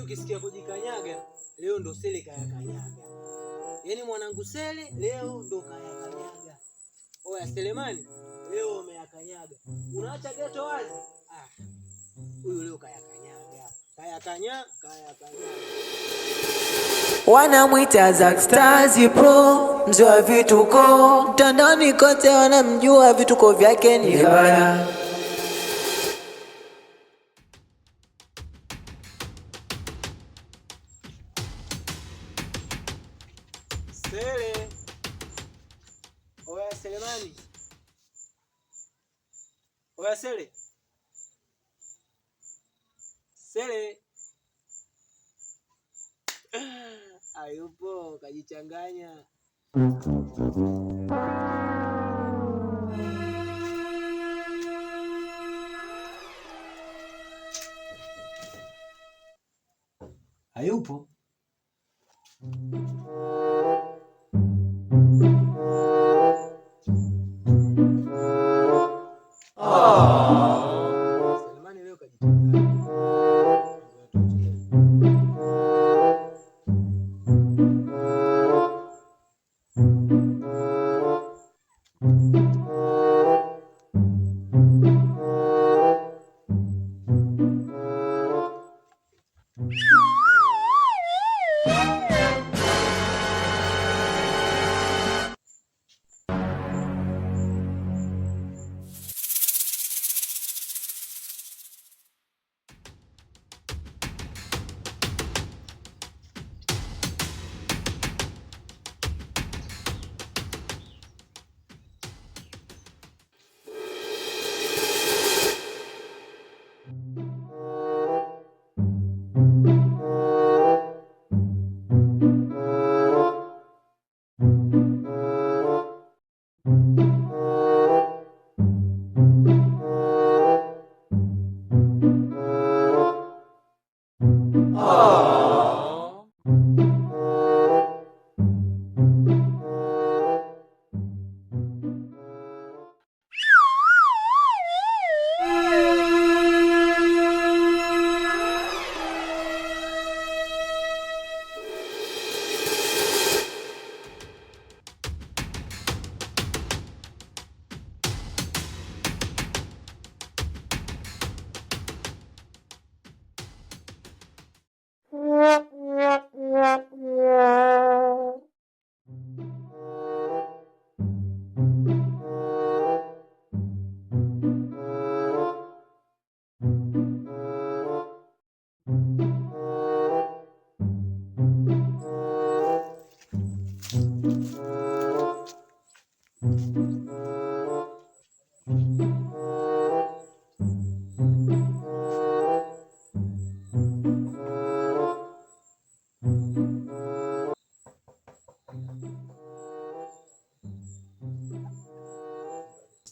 ukisikia kujikanyaga, leo ndo Sele kayakanyaga. Yaani mwanangu Sele leo ndo kayakanyaga. Oya Selemani, leo umeyakanyaga. Unaacha geto wazi? Huyu leo kayakanyaga. Kayakanyaga. Wanamwita Zack Stars Pro, mzee wa vituko. Mtandaoni kote wanamjua, vituko vyake ni baya. Sele. Oya Selemani. Oya Sele. Sele. Hayupo, kajichanganya. Hayupo. Selemani leo kajichanganya.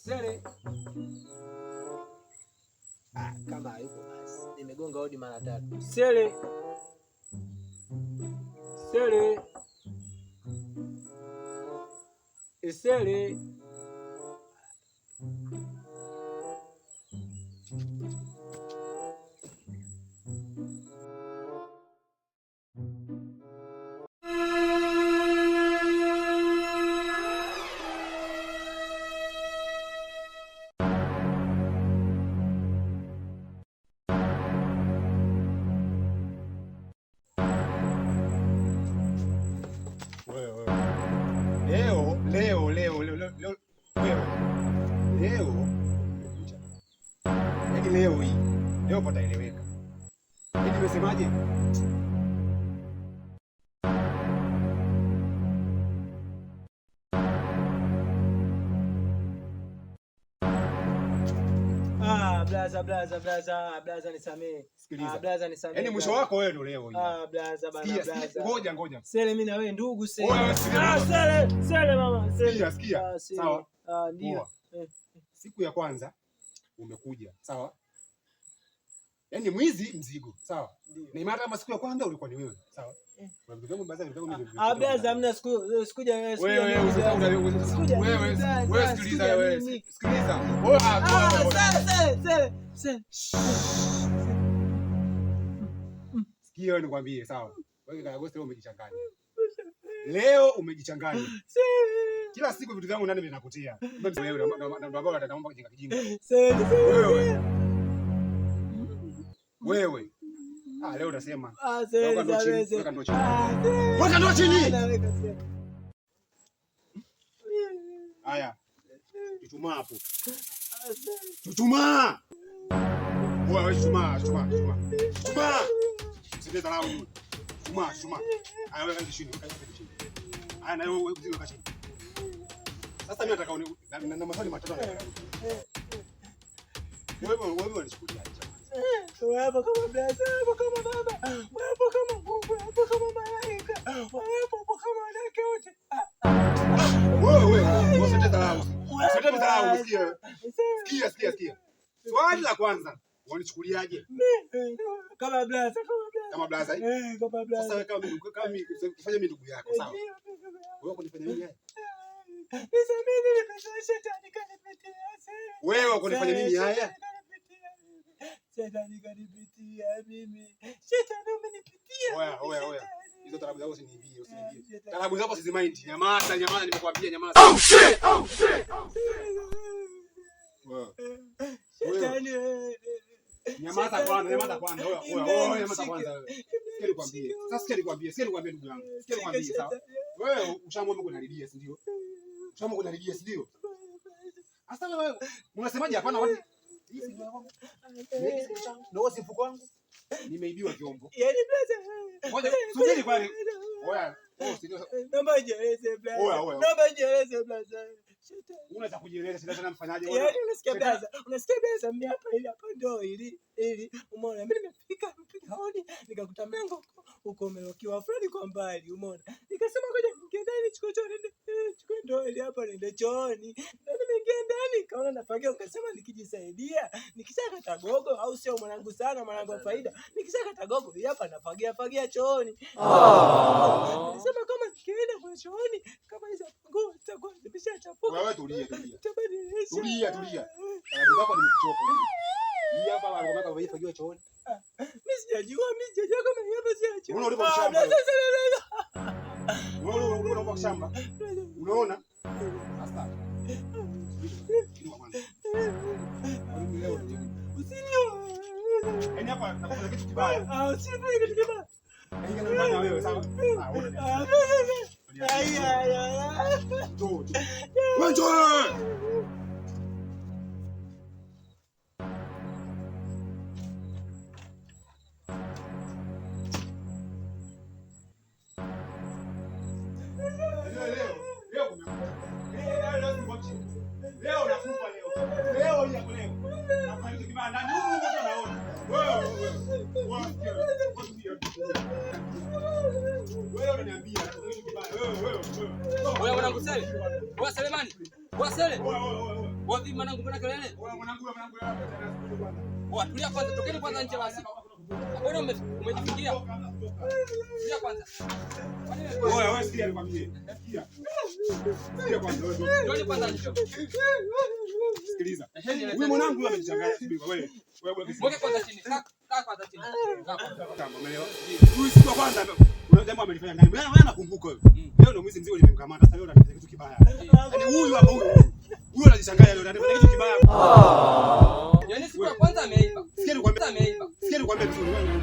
Sele. Kama hayupo basi. Nimegonga hodi mara 3. Sele. Sele. Sele. Leo hii. Leo pataeleweka. Hivi nimesemaje? Blaza nisamee. Sikiliza. Blaza nisamee. Yaani mwisho wako wewe ndio leo hii. Blaza bana blaza. Ngoja. Sele mimi na wewe ndugu Sele. Sele mama, Sele. Sikia. Sawa. Ndio. Siku ya kwanza umekuja, sawa? Yaani mwizi mzigo, sawa? Na imara kama siku ya kwanza ulikuwa ni wewe, sawa? Blaza hamna sikuja wewe. Sikiliza wewe. Sikiliza. Sele. Sikia wewe nikwambie, sawa? Wewe kaka Agosti leo umejichanganya. Leo umejichanganya. Kila siku vitu vyangu ndani vinakutia. Wewe ndio ambao unataka kijinga kijinga. Wewe. Leo utasema. Weka ndo chini. Weka ndo chini. Haya. Chuchumaa hapo. Chuchumaa. Wewe chuchumaa. Sisi ndio lao. Chuchumaa. Haya weka chini. Haya na wewe weka chini. Sasa mimi nataka na maswali matatu nataka. Wewe unachukuliaje? Wewe kama blaza, wewe kama baba, wewe kama Mungu, wewe kama malaika, wewe kama wanawake wote. Wewe usitete dharau. Usitete dharau, sikia. Swali la kwanza, wanichukuliaje? Kama blaza. Kama blaza? Kama blaza. Sasa wewe kama mimi kufanya mimi ndugu yako, sawa? Wewe kunifanya nini haya? Nisameni nimetoa shetani kanipitia. Wewe kunifanya nini haya? Shetani kanipitia mimi. Shetani umenipitia. Oya. Hizo tarabu zako usiniibie. Tarabu zako sizimaindi. Nyamaza, nimekwambia nyamaza. Oh shit. Shetani. Nyamaza kwanza. Oya, nyamaza kwanza wewe. Sikia nikwambie ndugu yangu. Sikia nikwambie, sawa? Wewe ushaamua mimi kunalidia, si ndio? Sasa wewe unasemaje hapana wapi? Hivi ndio wangu. Ndio si mfuko wangu. Nimeibiwa vyombo. Yaani blaza. Ngoja, subiri kwani. Oya, Naomba nieleze blaza. Unaweza kujieleza sasa tena mfanyaje wewe? Yaani unasikia blaza mimi hapa ndio ili umeona mimi nimefika hodi nikakuta mlango uko umelokiwa fulani kwa mbali umeona. Nikasema ngoja ningie ndani chukue ndoo ile hapa nende chooni. Ndio nimeingia ndani kaona nafagia ukasema nikijisaidia nikishakata gogo au sio mwanangu sana mwanangu wa faida. Nikishakata gogo hapa nafagia chooni. Nisema kama nikienda kwa chooni kama hizo nguo zitakuwa zimeshachafuka. Wewe tulia. Karibu zako nimechoka. Hii hapa wanataka wafagiwe chooni. Mimi sijajua kama hapa sio chooni. Unaona shamba. Unaona shamba. Unaona? Sasa. Yaani hapa nakufanya kitu kibaya. Usifanye kitu kibaya. Ingana wewe sawa? Wewe mwanangu Sele. Wewe Selemani. Wewe Sele. Wewe vipi mwanangu mbona kelele? Mwanangu. Wewe tulia kwanza, tokeni kwanza nje basi. Mbona umejifikia? Tulia kwanza. Wewe sikia nikwambie. Sikia kwanza wewe. Tulia kwanza nje. Sikiliza. Huyu mwanangu yule amejichanganya. Wewe. Mweke kwanza chini. Kaa kwanza chini. Kama umeelewa? Huyu siku kwanza kuna jambo amelifanya ndani. Wewe nakumbuka wewe. Leo ndio mwizi mzee nimemkamata. Sasa leo anafanya kitu kibaya. Yaani huyu hapa huyu anajichanganya leo anafanya kitu kibaya. Yaani siku ya kwanza ameiba. Sikia nikwambie vizuri wewe.